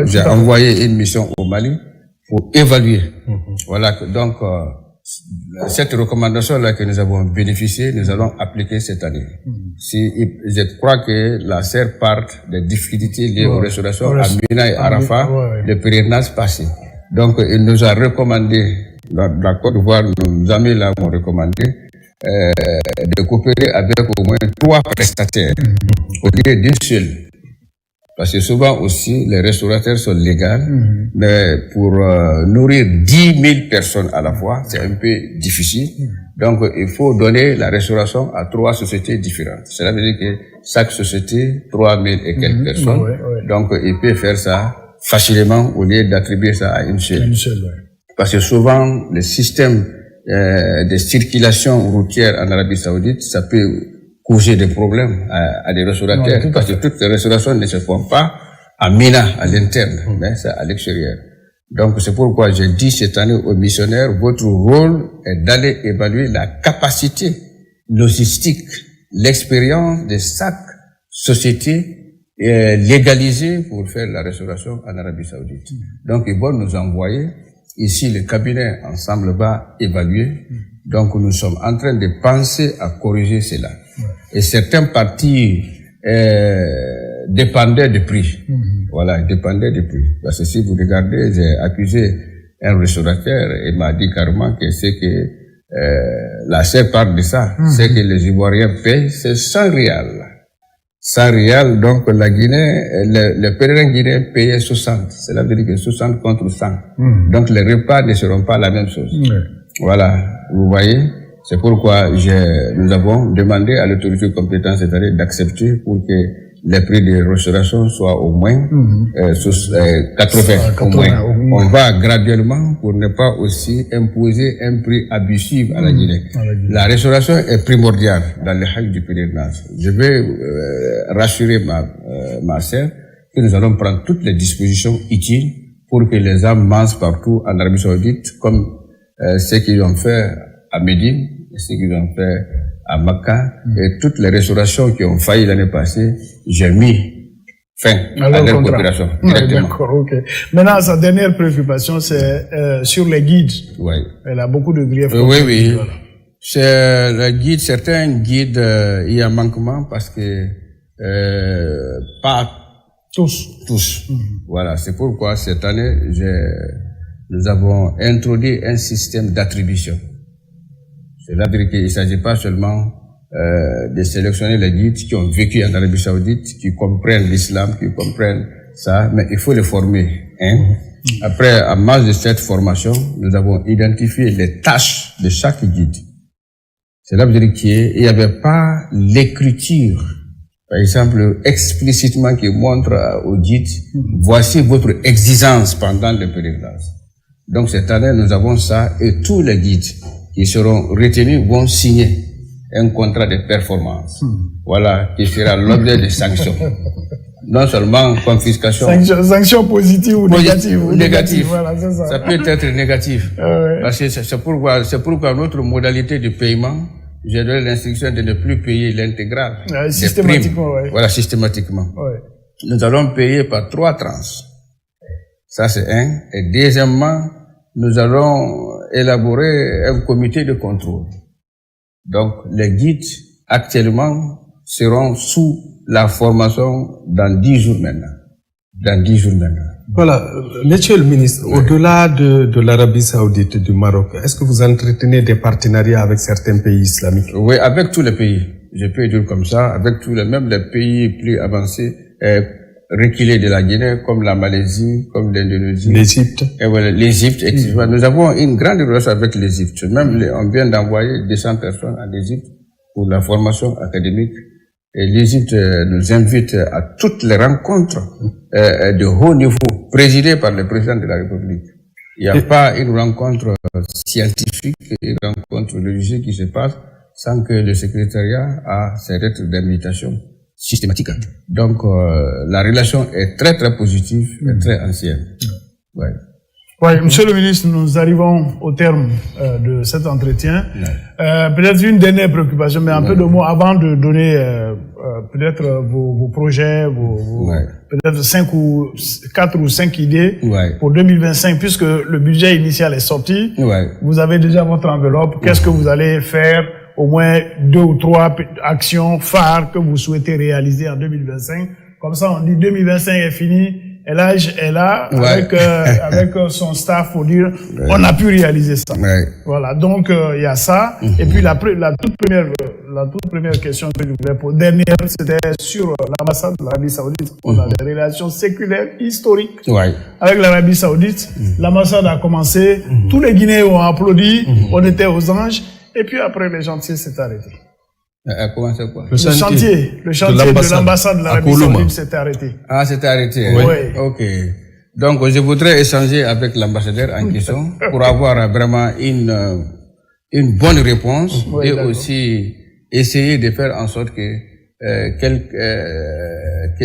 j'ai envoyé une mission au Mali pour évaluer. Voilà, donc cette recommandation-là que nous avons bénéficié, nous allons appliquer cette année. Je crois que la SER part des difficultés liées aux restaurations à Mina et Arafat, le pèlerinage passé. Donc, il nous a recommandé, la Côte d'Ivoire, nos amis là m'ont recommandé, de coopérer avec au moins 3 prestataires, au lieu d'une seule. Parce que souvent aussi, les restaurateurs sont légaux, mais pour nourrir 10 000 personnes à la fois, c'est un peu difficile. Donc, il faut donner la restauration à 3 sociétés différentes. Cela veut dire que chaque société, 3 000 et quelques personnes. Donc, il peut faire ça facilement au lieu d'attribuer ça à une seule. Parce que souvent, le système de circulation routière en Arabie Saoudite, ça peut causer des problèmes à des restaurateurs, parce que toutes les restaurations ne se font pas à Mina, à l'interne, mais c'est à l'extérieur. Donc c'est pourquoi j'ai dit cette année aux missionnaires, votre rôle est d'aller évaluer la capacité logistique, l'expérience de chaque société légalisée pour faire la restauration en Arabie Saoudite. Donc ils vont nous envoyer, ici le cabinet ensemble va évaluer, donc nous sommes en train de penser à corriger cela. Et certaines parties dépendaient du prix. Voilà, dépendaient du prix. Parce que si vous regardez, j'ai accusé un restaurateur et m'a dit carrément que c'est que la seule part de ça, c'est que les Ivoiriens payent, c'est 100 rials. 100 rials, donc la Guinée, le pèlerin guinéen payait 60. Cela veut dire que 60 contre 100. Donc les repas ne seront pas la même chose. Voilà, vous voyez. C'est pourquoi nous avons demandé à l'autorité compétente cette année d'accepter pour que les prix de restauration soient au moins 80 au moins. On va graduellement pour ne pas aussi imposer un prix abusif à la Guinée. La restauration est primordiale dans les hajj du pèlerinage. Je vais rassurer ma sœur que nous allons prendre toutes les dispositions utiles pour que les âmes mangent partout en Arabie Saoudite comme ce qu'ils ont fait à Médine, ce qu'ils ont fait à Makkah, et toutes les restaurations qui ont failli l'année passée, j'ai mis fin à leur coopération directement. D'accord, ok. Maintenant, sa dernière préoccupation, c'est sur les guides. Elle a beaucoup de griefs. Oui. Voilà. C'est le guide, certains guides, il y a manquement parce que pas tous. Voilà, c'est pourquoi cette année, nous avons introduit un système d'attribution. C'est-à-dire qu'il ne s'agit pas seulement de sélectionner les guides qui ont vécu en Arabie Saoudite, qui comprennent l'islam, qui comprennent ça, mais il faut les former. Après, en marge de cette formation, nous avons identifié les tâches de chaque guide. Cela veut dire qu'il n'y avait pas l'écriture, par exemple, explicitement qui montre au guide, voici votre exigence pendant le pèlerinage. Donc cette année, nous avons ça et tous les guides qui seront retenus vont signer un contrat de performance. Voilà, qui sera l'objet de sanctions. Non seulement confiscation. Sanctions positives ou négatives. Voilà, c'est ça. Ça peut être négatif. Parce que c'est pourquoi notre modalité de paiement, j'ai donné l'instruction de ne plus payer l'intégrale. Systématiquement, Voilà, systématiquement. Nous allons payer par 3 tranches. Ça, c'est un. Et deuxièmement, nous allons élaborer un comité de contrôle. Donc, les guides, actuellement, seront sous la formation dans 10 jours maintenant. Voilà. Monsieur le ministre, au-delà de l'Arabie Saoudite et du Maroc, est-ce que vous entretenez des partenariats avec certains pays islamiques? Oui, avec tous les pays. Je peux dire comme ça, avec même les pays plus avancés, reculés de la Guinée, comme la Malaisie, comme l'Indonésie. L'Égypte. Et voilà, l'Égypte, effectivement. Nous avons une grande relation avec l'Égypte. Même, on vient d'envoyer 200 personnes en Égypte pour la formation académique. Et l'Égypte nous invite à toutes les rencontres de haut niveau, présidées par le président de la République. Il n'y a pas une rencontre scientifique, une rencontre religieuse qui se passe sans que le secrétariat a ses lettres d'invitation systématique. Donc, la relation est très, très positive et très ancienne. Monsieur le ministre, nous arrivons au terme de cet entretien. Peut-être une dernière préoccupation, mais un peu de mots avant de donner peut-être vos projets, peut-être 4 ou 5 idées pour 2025, puisque le budget initial est sorti. Vous avez déjà votre enveloppe. Qu'est-ce que vous allez faire? Au moins 2 ou 3 actions phares que vous souhaitez réaliser en 2025. Comme ça, on dit 2025 est fini. Et là, avec son staff pour dire, on a pu réaliser ça. Voilà. Donc, il y a ça. Et puis, la toute première question que je voulais poser, dernière, c'était sur l'ambassade de l'Arabie Saoudite. On a des relations séculaires historiques avec l'Arabie Saoudite. L'ambassade a commencé. Tous les Guinéens ont applaudi. On était aux anges. Et puis après, les chantiers s'est arrêté. Comment c'est quoi? Le chantier de l'ambassade de l'Arabie Saoudite s'est arrêté. Ah, c'était arrêté. Oui. Ok. Donc, je voudrais échanger avec l'ambassadeur en question pour avoir vraiment une bonne réponse et aussi essayer de faire en sorte que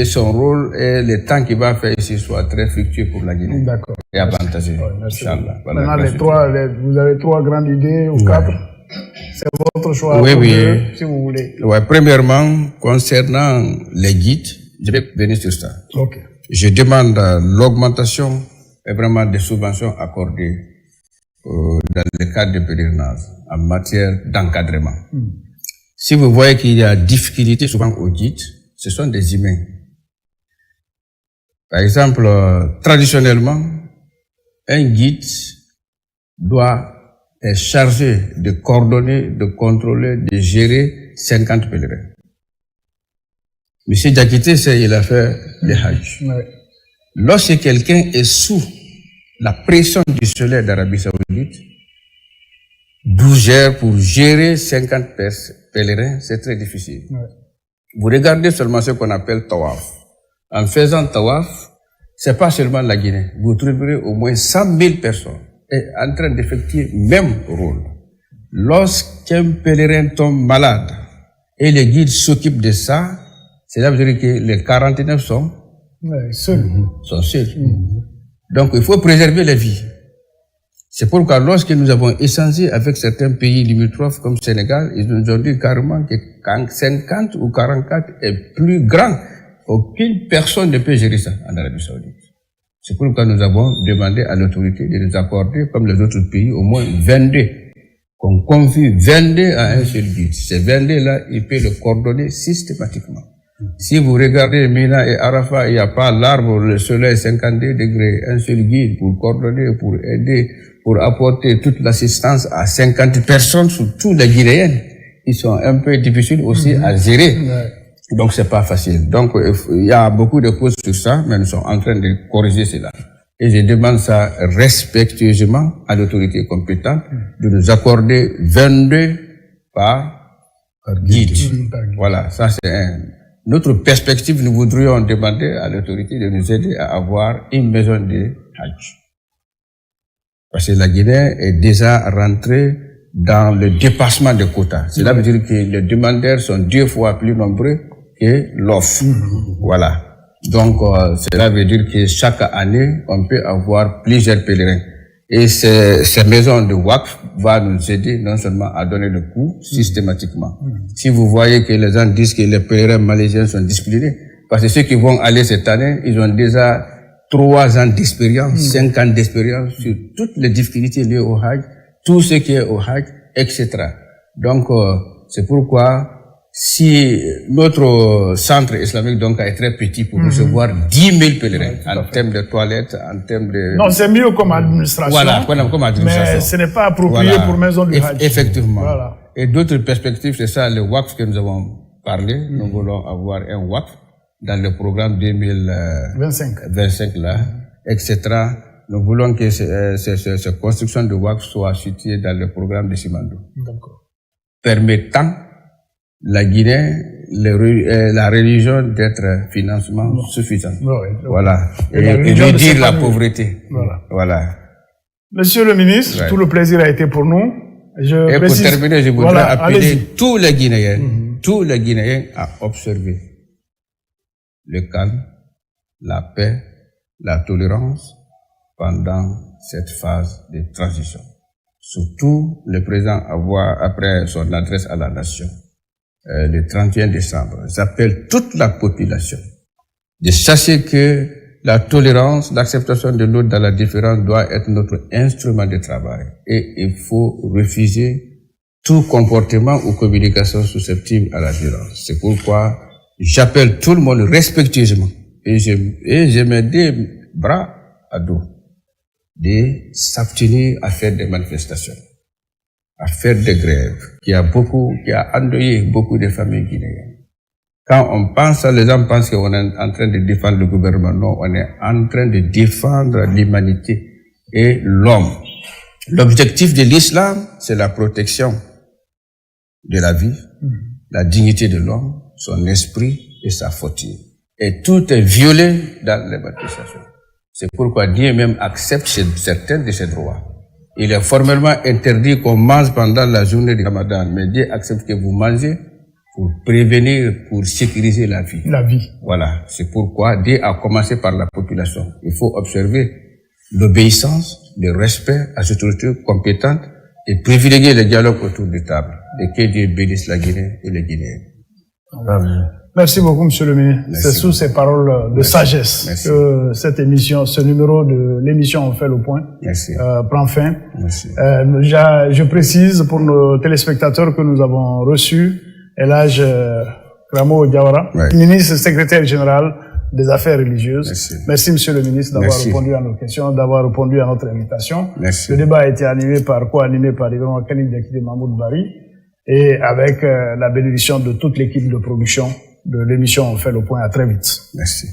son rôle et le temps qu'il va faire ici soit très fructueux pour la Guinée. D'accord. Et avantageux. Merci. Voilà, maintenant, vous avez 3 grandes idées ou 4. C'est votre choix. Si vous voulez. Premièrement, concernant les guides, je vais venir sur ça. Je demande l'augmentation et vraiment des subventions accordées dans le cadre de pèlerinage en matière d'encadrement. Si vous voyez qu'il y a difficulté souvent aux guides, ce sont des humains. Par exemple, traditionnellement, un guide doit est chargé de coordonner, de contrôler, de gérer 50 pèlerins. Monsieur Diakité, il a fait le Hajj. Lorsque quelqu'un est sous la pression du soleil d'Arabie Saoudite, 12 heures pour gérer 50 pèlerins, c'est très difficile. Vous regardez seulement ce qu'on appelle Tawaf. En faisant Tawaf, c'est pas seulement la Guinée. Vous trouverez au moins 100 000 personnes est en train d'effectuer le même rôle. Lorsqu'un pèlerin tombe malade et les guides s'occupent de ça, cela veut dire que les 49 sont seuls. Donc il faut préserver les vies. C'est pourquoi lorsque nous avons échangé avec certains pays limitrophes comme Sénégal, ils nous ont dit carrément que quand 50 ou 44 est plus grand, aucune personne ne peut gérer ça en Arabie Saoudite. C'est pourquoi nous avons demandé à l'autorité de nous accorder, comme les autres pays, au moins 22. Qu'on confie 22 à un seul guide. Ces 22-là, il peut le coordonner systématiquement. Si vous regardez Mina et Arafat, il n'y a pas l'arbre, le soleil 52 degrés, un seul guide pour coordonner, pour aider, pour apporter toute l'assistance à 50 personnes, surtout les Guinéennes. Ils sont un peu difficiles aussi à gérer. Donc, c'est pas facile. Donc, il y a beaucoup de causes sur ça, mais nous sommes en train de corriger cela. Et je demande ça respectueusement à l'autorité compétente de nous accorder 22 par guide. Voilà, ça c'est notre perspective. Nous voudrions demander à l'autorité de nous aider à avoir une maison de Hajj. Parce que la Guinée est déjà rentrée dans le dépassement des quotas. Cela veut dire que les demandeurs sont 2 fois plus nombreux que l'offre. Voilà. Donc, cela veut dire que chaque année, on peut avoir plusieurs pèlerins. Et ces maisons de Waqf vont nous aider non seulement à donner le coût systématiquement. Si vous voyez que les gens disent que les pèlerins malaisiens sont disciplinés, parce que ceux qui vont aller cette année, ils ont déjà 3 ans d'expérience, 5 ans d'expérience sur toutes les difficultés liées au Hajj, tout ce qui est au Hajj, etc. Donc, c'est pourquoi si notre centre islamique donc est très petit pour recevoir 10 000 pèlerins en termes de toilettes, en termes de... Non, c'est mieux comme administration. Voilà, comme administration. Mais ce n'est pas approprié pour maison du Hajj. Effectivement. Voilà. Et d'autres perspectives, c'est ça, le Waqf que nous avons parlé. Nous voulons avoir un Waqf dans le programme 2025 là, etc. Nous voulons que cette construction de Waqf soit située dans le programme de Simandou. D'accord. Permettant la Guinée, la religion d'être financement suffisant. Voilà. Et réduire la pauvreté. Voilà. Monsieur le ministre, tout le plaisir a été pour nous. Et pour terminer, je voudrais appeler tous les Guinéens à observer le calme, la paix, la tolérance pendant cette phase de transition. Surtout, le président après son adresse à la nation, le 31 décembre. J'appelle toute la population de sachez que la tolérance, l'acceptation de l'autre dans la différence doit être notre instrument de travail. Et il faut refuser tout comportement ou communication susceptible à la violence. C'est pourquoi j'appelle tout le monde respectueusement et je mets des bras à dos de s'abstenir à faire des manifestations, à faire des grèves, qui a endeuillé beaucoup de familles guinéennes. Quand on pense, les gens pensent qu'on est en train de défendre le gouvernement. Non, on est en train de défendre l'humanité et l'homme. L'objectif de l'islam, c'est la protection de la vie, la dignité de l'homme, son esprit et sa fortune. Et tout est violé dans les manifestations. C'est pourquoi Dieu même accepte certains de ses droits. Il est formellement interdit qu'on mange pendant la journée du Ramadan, mais Dieu accepte que vous mangez pour prévenir, pour sécuriser la vie. La vie. Voilà. C'est pourquoi Dieu a commencé par la population. Il faut observer l'obéissance, le respect à cette autorité compétente et privilégier le dialogue autour de table. Et que Dieu bénisse la Guinée et les Guinéens. Amen. Merci beaucoup, Monsieur le ministre. C'est sous ces paroles de sagesse que cette émission, ce numéro de l'émission On fait le point, prend fin. Je précise pour nos téléspectateurs que nous avons reçu Elhadj Kramo Diawara, ministre secrétaire général des Affaires religieuses. Merci, Monsieur le ministre, d'avoir répondu à nos questions, d'avoir répondu à notre invitation. Le débat a été animé par Ibrahim Khalil Diakité Mahmoud Bari et avec la bénédiction de toute l'équipe de production de l'émission On fait le point. À très vite. Merci.